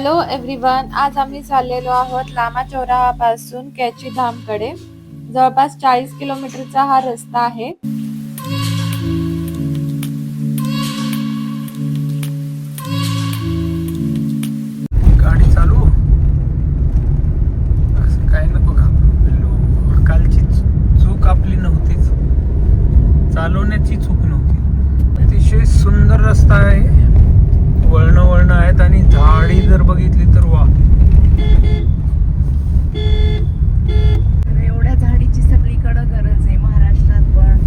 Hello everyone, आज आम्ही चाललेलो आहोत लामा चौराहापासून कैची धामकडे. जवळपास 40 किलोमीटरचा हा रस्ता आहे. गाडी चालू असं काय नको घाबरू. कालची चूक आपली नव्हतीच, चालवण्याची चूक नव्हती. अतिशय सुंदर रस्ता आहे, वळणं आहेत आणि झाडी जर बघितली तर वा. एवढ्या झाडीची सगळीकडे गरज आहे महाराष्ट्रात, पण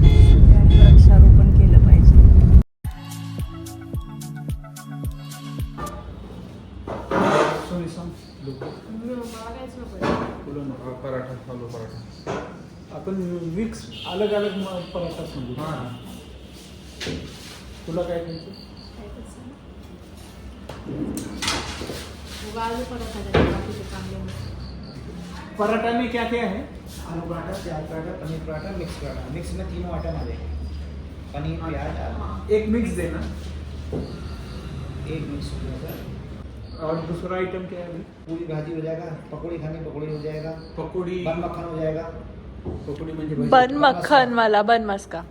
सगळ्यांनी वृक्षारोपण केलं पाहिजे. पराठा आपण मिक्स अलग अलग पराठा सांगू. तुला काय खायचं? पराठा में क्या क्या है? आलू पराठा, प्याज पराठा, पनीर पराठा, मिक्स पराठा. मिक्स में तीनों आइटम आ जाएंगे. पनीर, प्याज, आलू. एक मिक्स देना. एक मिक्स हो गया सर. और दूसरा आइटम क्या है? पूरी भाजी हो जाएगा. पकौड़ी खानी पकौड़ी हो जाएगा. पकोड़ी. बन मक्खन हो जाएगा. पकोड़ी म्हणजे भजी. बन मक्खन मला बन मस्का.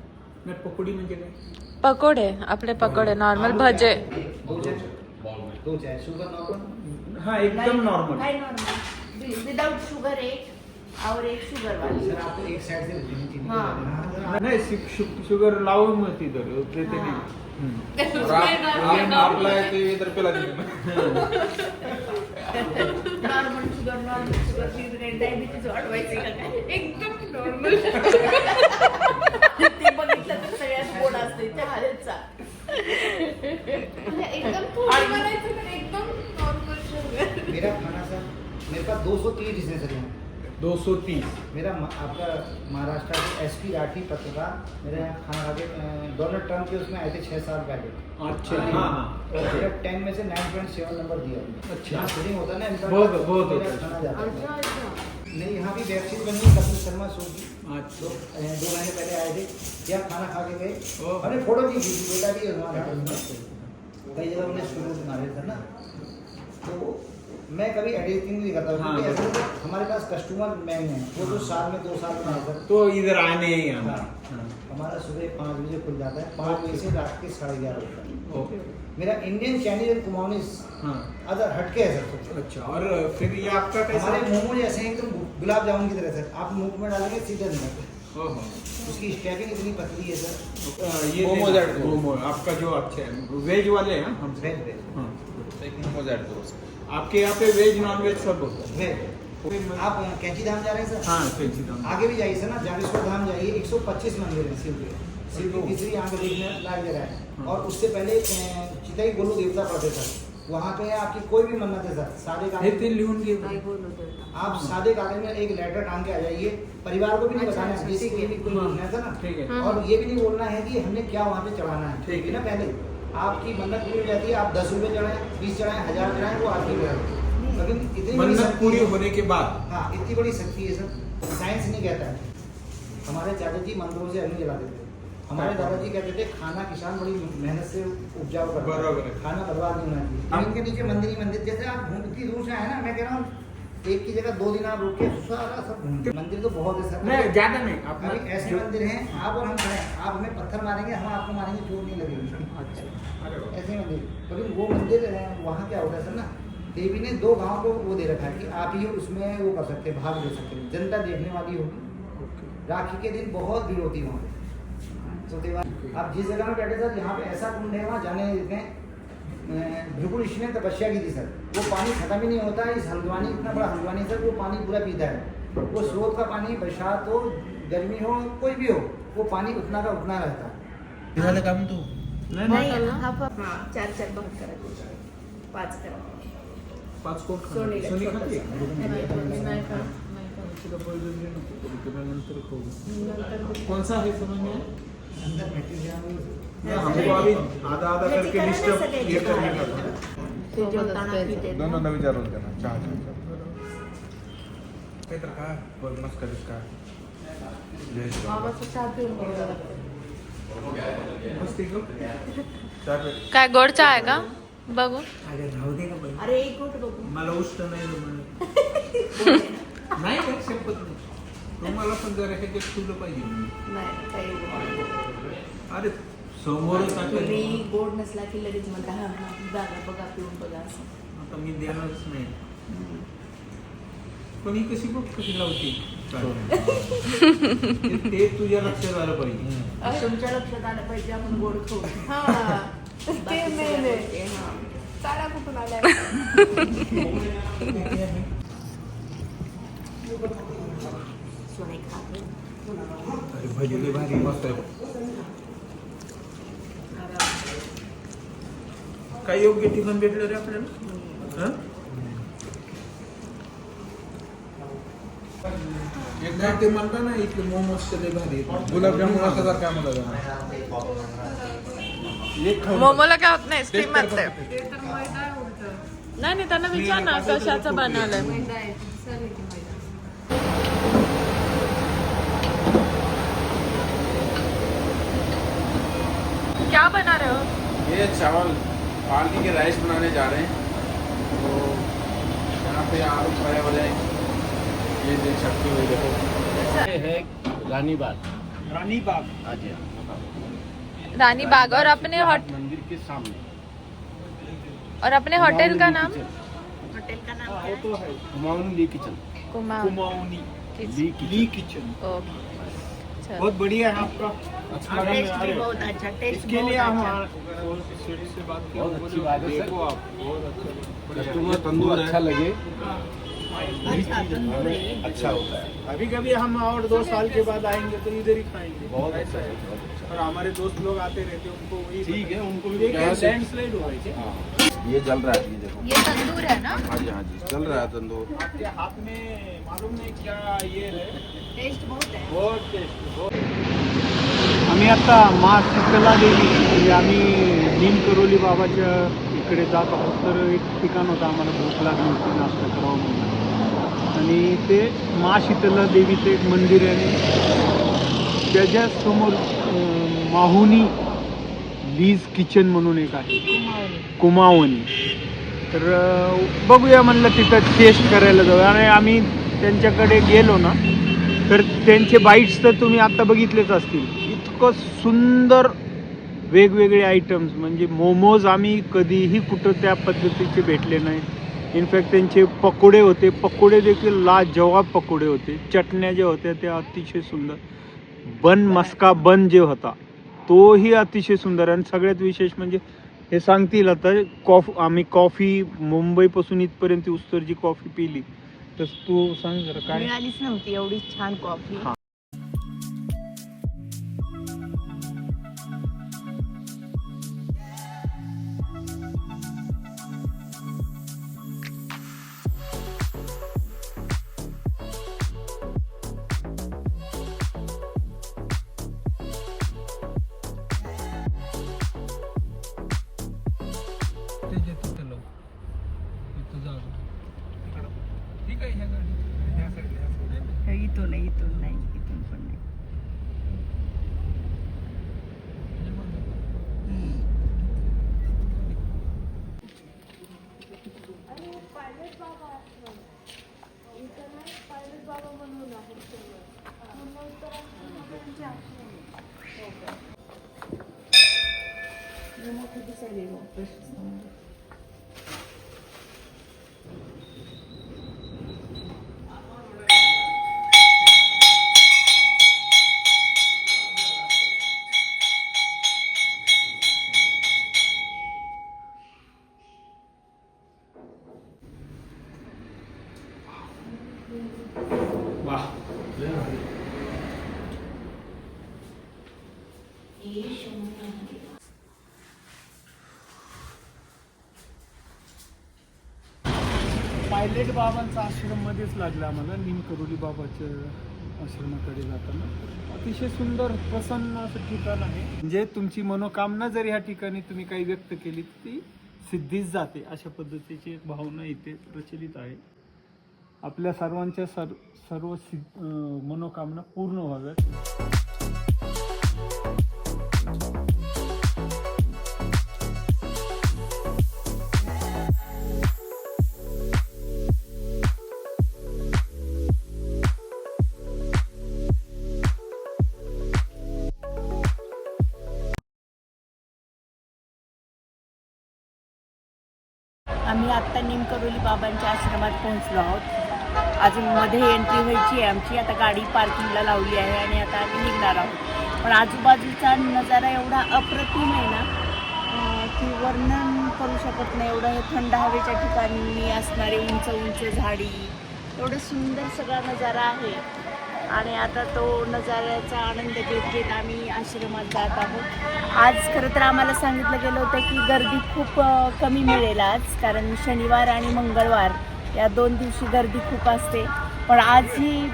नाही, पकोड़ी म्हणजे काय? पकोडे, आपले पकोडे नॉर्मल भजे. दो चाय. दो चाय. Sugar normal. हाँ, एकदम नॉर्मल. काय नॉर्मल विदाउट शुगर एक और एक शुगर वाली. सर आपको एक साइड से भूनी चीनी हाँ. नाही, शुगर लावून मग ती तर देते नाही. आपला आहे ते इतर पेला नॉर्मल शुगर डायबिटीज वाढवायचे का काय? एकदम नॉर्मल. ते बघितलं तर सगळ्यात गोड असते चहाचा. एकदम थोडी बनायचं तर एकदम नॉर्मल शुगर. मेरा खाना सर, मेरे पास 230 डिशें सर यहाँ. 230. मेरा आपका महाराष्ट्र के एसपी राठी पत्रकार मेरे यहाँ खाना खा के डोनाल्ड ट्रम्प के उसमें आए थे 6 साल पहले. अच्छा. हाँ. मेरा 10 में से 9.7 नंबर दिया. अच्छा. यहाँ शूटिंग होता है ना, इनका बहुत होता मेरा है. खाना जाता है. नहीं, यहाँ भी वेब सीरीज बनी है कपिल शर्मा शो की. अच्छा. 2 महीने पहले आए थे, यहाँ खाना खा के गए. ओह. हमने फोटो भी खींची, बेटा भी है हमारा. कई जगह हमने स्टूडियो बना रहे थे ना, तो मैं कभी एडिटिंग नहीं करता. हाँ, क्योंकि ऐसे हमारे पास कस्टमर मैन है, वो तो साल में 2 साल में आता है. तो इधर आने ही आना. हाँ. हमारा सुबह 5 बजे खुल जाता है, 5 बजे से रात के 11:30 बजे तक. ओके. मेरा इंडियन चाइनीज एंड कुमाऊनीज हाँ. अदर हटके है सर. अच्छा. और फिर ये आपका कैसा? हमारे मोमो जैसे हैं, एकदम गुलाब जामुन की तरह सर. आप मुंह में डालेंगे सीधे अंदर. ओहो. उसकी स्टैकिंग इतनी पतली है सर. ये मोमोज देना. ऐड करो. मोमो आपका जो अच्छा है वेज वाले हैं हम. वेज वेज हाँ. एक मोमोज ऐड करो. आपके यहाँ पे वेज नॉन वेज सब होता है. वेज. आप कैंची धाम जा रहे हैं सर? हाँ, कैंची धाम. आगे भी जाइए सर ना, जागेश्वर धाम जाइए. 125 मंदिर है शिव के. शिव की तीसरी आंख देखने लायक जगह है. हाँ. और उससे पहले चिताई गोलू देवता पड़ते सर. वहाँ पे आपकी कोई भी मन्नत है सर, सादे हे कागज. ते लिहून घे. आप सादे कागज में एक लेटर टांग के आ जाइए. परिवार को भी नहीं बताना है, किसी को भी कोई हाँ. बोलना था ना. ठीक है. और ये भी नहीं बोलना है कि हमने क्या वहाँ पे चढ़ाना है. ठीक है. ना, पहले आपकी मन्नत पूरी हो जाती है. आप 10 रुपये चढ़ाएं, 20 चढ़ाएं, 1000 चढ़ाएं, वो आपकी बात. लेकिन इतनी बड़ी मन्नत शक्ति पूरी है. होने के बाद. हाँ, इतनी बड़ी शक्ति है सर, साइंस नहीं कहता है. हमारे दादाजी मंदिरों से अग्नि जलाते थे. हमारे दादाजी कहते थे खाना किसान बड़ी मेहनत से उपजाऊ करता है. बराबर है. खाना बर्बाद नहीं होना चाहिए. हम- इनके नीचे मंदिर ही मंदिर. जैसे आप इतनी दूर से आए ना, मैं कह रहा हूँ एक की जगह 2 दिन आप रुक के सारा सब घूमते. मंदिर तो बहुत है सर. नहीं, ज्यादा नहीं. अपना अभी ऐसे मंदिर हैं, आप और हम खड़े हैं, आप हमें पत्थर मारेंगे, हम आपको मारेंगे, चोट नहीं लगेगी. अच्छा. अरे वाह. ऐसे मंदिर. लेकिन वो मंदिर वहाँ क्या होता है सर ना, देवी ने 2 गांव को वो दे रखा है कि आप ही उसमें वो कर सकते हैं, भाग ले सकते हैं. जनता देखने वाली होगी. ओके. राखी के दिन बहुत भीड़ होती है वहाँ पे. तो त्योहार आप जिस जगह में बैठे सर, यहाँ पे ऐसा कुंड है, वहाँ जाने देते हैं. भृगु ऋषि ने तपस्या की थी सर. वो पानी खत्म ही नहीं होता है. इस हल्द्वानी, इतना बड़ा हल्द्वानी सर, वो पानी पूरा पीता है. वो स्रोत का पानी, बरसात हो, गर्मी हो, कोई भी हो, वो पानी उतना का उतना रहता है. झालं काम तू? नाही नाही, नाही. हा 4 भाग करायचे, 5 करा. 5 कोट सोनीला सोनी छोटंसं. खाते. नाही का? तुला पहिलं जे नको करू, तुला नंतर खाऊ. नंतर कौन सा है समझ में? अंदर बैठे हुए हम लोग. हमको अभी आधा आधा करके डिस्टर्ब ये करने का था. ते जेवताना पिते ना. दोन विचारून त्यांना चहा. काय तर काय बोल मस्का बिस्का. बाबाचं चहा पिऊन बघायला लागतं. मस्त आहे गं. चहा पे. काय गोड चहा आहे का? बघू. अरे राहू दे ना बाई. अरे एक गोट बघू. मला उष्ट नाही नाही का शपथ नाही. तुम्हाला पण जरा हे ठेवलं पाहिजे. नाही काही गोड. अरे समोरच तुम्ही गोड नसला की लगेच म्हणता हा हा बघा बघा पिऊन बघा असं. आता मी देणारच नाही. पण ही कशी बघ कशी लावते. ते तुझ्या लक्षात आलं पाहिजे. तुमच्या लक्षात आलं पाहिजे आपण गोड खाऊ. ते मेन आहे. चाळा कुठून आल्या. सोने खाते. अरे भजी भारी मस्त आहे. काय योग्य ठिकाण भेटलं रे आपल्याला. एक काय ते म्हणता ना इथले मोमोज लय भारी. गुलाबजामुन असं जर काय म्हणलं मोमोला काय होत नाही, स्टीम मारते. नाही त्यांना विचार ना कशाचं बनवलंय. क्या बना रहे हो? ये चावल पानी के राइस बनाने जा रहे हैं. तो यहाँ पे आलू फ्राई हो जाए. ये देख सकते हो. देखो ये है रानी बाग. रानी बाग. हाँ जी. रानी बाग. और अपने मंदिर के सामने. और अपने होटल का नाम? हॉटेल का नाम क्या तो है? है कुमाऊनी ली किचन. कुमाऊनी ली किचन. ओके. बहुत बढ़िया है आपका. टेस्ट भी बहुत अच्छा. टेस्ट इसके लिए हम बहुत से बात किया. बहुत अच्छी बात है सर. देखो आप बहुत अच्छा. कस्टमर तंदूर अच्छा लगे. अच्छा तंदूर है. अच्छा होता है. अभी कभी हम और 2 साल के बाद आएंगे तो इधर ही खाएंगे. बहुत अच्छा है. बहुत अच्छा. और हमारे दोस्त लोग आते रहते हैं, उनको वही ठीक है. उनको भी देखिए यहाँ से. लैंडस्लाइड हुआ है. हाँ. ये जल रहा है. ये देखो. ये तंदूर है ना? हाँ जी हाँ जी चल रहा है तंदूर. आपके हाथ में मालूम नहीं क्या ये है. टेस्ट बहुत है. बहुत टेस्ट. आम्ही आता मा शीतला देवी म्हणजे आम्ही नीम करोली बाबाच्या इकडे जात आहोत. तर एक ठिकाण होतं आम्हाला भूक लागली होती नाश्ता करावं म्हणून. आणि ते मा शीतला देवीचं एक मंदिर आहे. आणि त्याच्यासमोर माहुनी लीज किचन म्हणून एक आहे. कुमावनी. तर बघूया म्हणलं तिथं टेस्ट करायला जाऊ. आणि आम्ही त्यांच्याकडे गेलो ना तर त्यांचे बाईट्स तर तुम्ही आता बघितलेच असतील. इतकं सुंदर वेगवेगळे आयटम्स म्हणजे मोमोज आम्ही कधीही कुठं त्या पद्धतीचे भेटले नाही. इनफॅक्ट त्यांचे पकोडे होते. पकोडे देखील लाजवाब पकोडे होते. चटण्या ज्या होत्या त्या अतिशय सुंदर. बन मस्का बन जे होता तोही अतिशय सुंदर. आणि सगळ्यात विशेष म्हणजे हे सांगतील आता आम्ही कॉफी मुंबईपासून इथपर्यंत उस्तर जी कॉफी पिली तर तू सांग जरा काय. मिळालीच नव्हती एवढी छान कॉफी. ठीक आहे ह्या गाडी. इथून नाही इथून नाही इथून पण नाही. वाह. पायलेट बाबांचा आश्रम मध्येच लागला आम्हाला. नीम करोली बाबाच्या आश्रमाकडे जाताना अतिशय सुंदर प्रसन्न असं ठिकाण आहे. म्हणजे तुमची मनोकामना जर ह्या ठिकाणी तुम्ही काही व्यक्त केली ती सिद्धीच जाते अशा पद्धतीची एक भावना इथे प्रचलित आहे. आपल्या सर्वांच्या सर्व मनोकामना पूर्ण व्हाव्यात. आत्ता निमकरोली बाबांच्या आश्रमात पोहोचलो आहोत. अजून मध्ये एंट्री व्हायची आहे आमची. आता गाडी पार्किंगला लावली आहे आणि आता आम्ही निघणार आहोत. पण आजूबाजूचा नजारा एवढा अप्रतिम आहे ना की वर्णन करू शकत नाही. एवढं हे थंड हवेच्या ठिकाणी असणारे उंच उंच झाडी, एवढं सुंदर सगळा नजारा आहे. आणि आता तो नजाऱ्याचा आनंद घेत घेत आम्ही आश्रमात जात आहोत. आज खरं तर आम्हाला सांगितलं गेलं होतं की गर्दी खूप कमी मिळेल आज, कारण शनिवार आणि मंगळवार या 2 दिवशी गर्दी खूप असते. पण आजही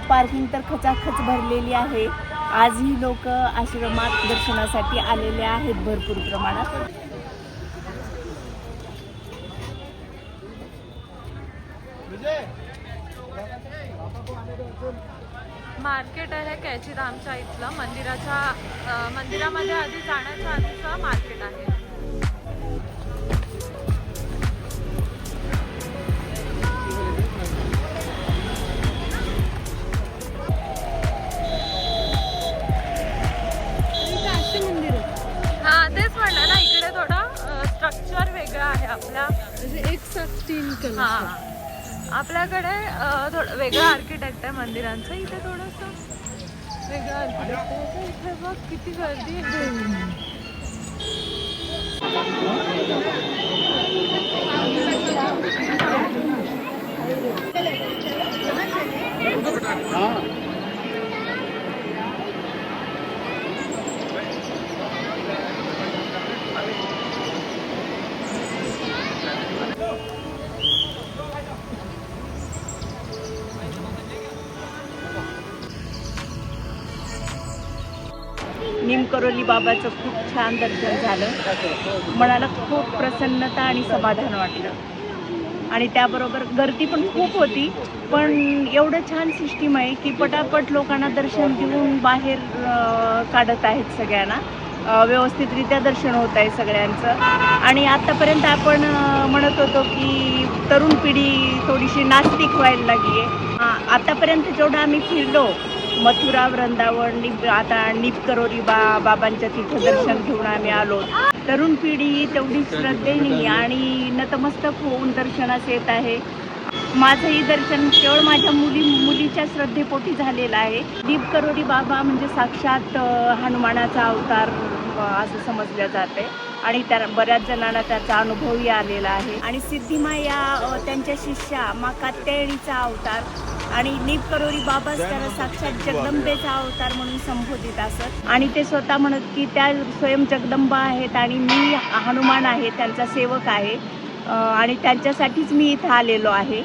पार्किंग तर खचाखच भरलेली आहे. आजही लोक आश्रमात दर्शनासाठी आलेले आहेत भरपूर प्रमाणात. मार्केट आहे कैची धामच्या इथलं. मंदिरामध्ये आधी जाण्याच्या आधीचं मार्केट आहे. हा तेच म्हणलं ना, इकडे थोडं स्ट्रक्चर वेगळं आहे आपल्या, म्हणजे एक साथ हा आपल्याकडे थोडं वेगळं आर्किटेक्ट आहे मंदिरांचं. इथे थोडंसं वेगळं आर्किटेक्ट आहे. इथे बघ किती गर्दी आहे. निमकरोली बाबाचं खूप छान दर्शन झालं. मनाला खूप प्रसन्नता आणि समाधान वाटलं. आणि त्याबरोबर गर्दी पण खूप होती, पण एवढं छान सिस्टीम आहे की पटापट लोकांना दर्शन देऊन बाहेर काढत आहेत. सगळ्यांना व्यवस्थितरित्या दर्शन होत आहे सगळ्यांचं. आणि आत्तापर्यंत आपण म्हणत होतो की तरुण पिढी थोडीशी नास्तिक व्हायला लागली आहे. आतापर्यंत जेवढं आम्ही फिरलो, मथुरा, वृंदावन, आता निमकरोली बाबांच्या तिथं दर्शन घेऊन आम्ही आलो. तरुण पिढी तेवढी श्रद्धेने आणि नतमस्तक होऊन दर्शनास येत आहे. माझंही दर्शन केवळ माझ्या मुलीच्या श्रद्धेपोटी झालेलं आहे. निमकरोली बाबा म्हणजे साक्षात हनुमानाचा अवतार असं समजलं जाते आणि त्या बऱ्याच जणांना त्याचा अनुभवही आलेला आहे. आणि सिद्धिमाई या त्यांच्या शिष्या मा कात्यायनीचा अवतार आणि निमकरोली बाबाच त्याला साक्षात जगदंबेचा अवतार म्हणून संबोधित असत. आणि ते स्वतः म्हणत की त्या स्वयं जगदंबा आहेत आणि मी हनुमान आहे, त्यांचा सेवक आहे आणि त्यांच्यासाठीच मी इथं आलेलो आहे.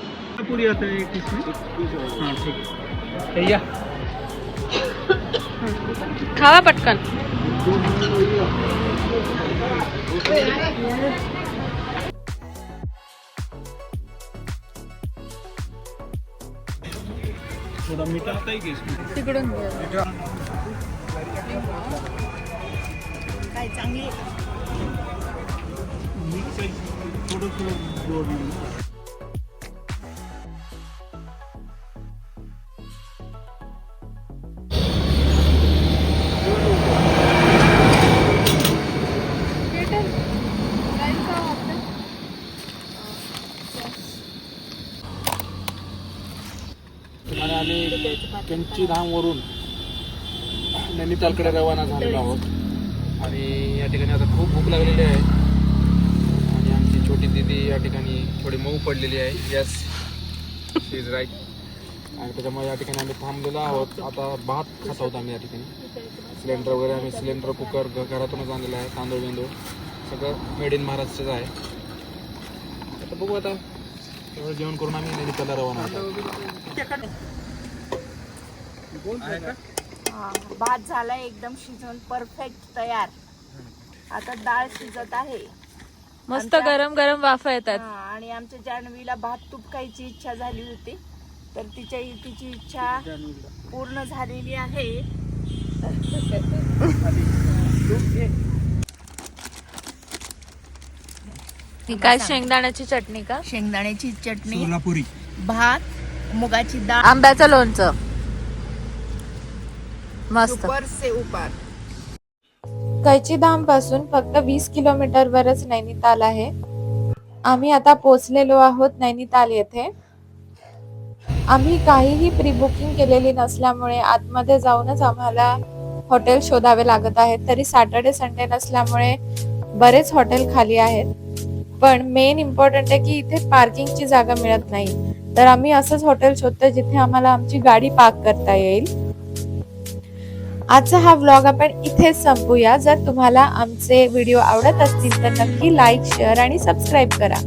खावा पटकन. थोड़ा मीठा आता है कि इसमें? तिकडून काय चांगली मिक्स आहे, थोडंसं गोड. आणि आम्ही केंची धामवरून नैनितालकडे रवाना झालेलो आहोत. आणि या ठिकाणी आता खूप भूक लागलेली आहे आणि आमची छोटी दिदी या ठिकाणी थोडी मऊ पडलेली आहे. Yes, she is right. आणि त्याच्यामुळे या ठिकाणी आम्ही थांबलेलो आहोत. आता भात खात आहोत आम्ही या ठिकाणी. सिलेंडर वगैरे आम्ही सिलेंडर कुकर घरातूनच आणलेला आहे. तांदूळ बिंदूळ सगळं मेड इन महाराष्ट्रच आहे. आता बघू, आता तेवढं जेवण करून आम्ही नैनितालला रवाना होतो. भात झालाय एकदम शिजून परफेक्ट तयार. आता डाळ शिजत आहे. मस्त गरम गरम वाफा येतात. आणि आमच्या जान्हवीला भात तूप खायची इच्छा झाली होती, तर तिची इच्छा पूर्ण झालेली आहे. ही काय शेंगदाण्याची चटणी का? शेंगदाण्याची चटणी, सोलापुरी भात, मुगाची डाळ, आंब्याचं लोणचं. मस्त. सुपर से ऊपर. कैची धाम पासून फक्त 20 किलोमीटरवरच नैनिताल आहे आम्ही आता पोचलेलो आहोत नैनिताल येथे. आम्ही काहीही प्री बुकिंग केलेली नसल्यामुळे आतमध्ये जाऊनच आम्हाला हॉटेल शोधावे लागत आहेत. तरी सॅटर्डे संडे नसल्यामुळे बरेच हॉटेल खाली आहेत. पण मेन इम्पॉर्टंट आहे की इथे पार्किंगची जागा मिळत नाही. तर आम्ही असंच हॉटेल शोधतोय जिथे आम्हाला आमची गाडी पार्क करता येईल. आजचा हा व्लॉग आपण इथेच संपूया. जर तुम्हाला आमचे व्हिडिओ आवडत असतील तर नक्की लाईक, शेअर आणि सबस्क्राईब करा.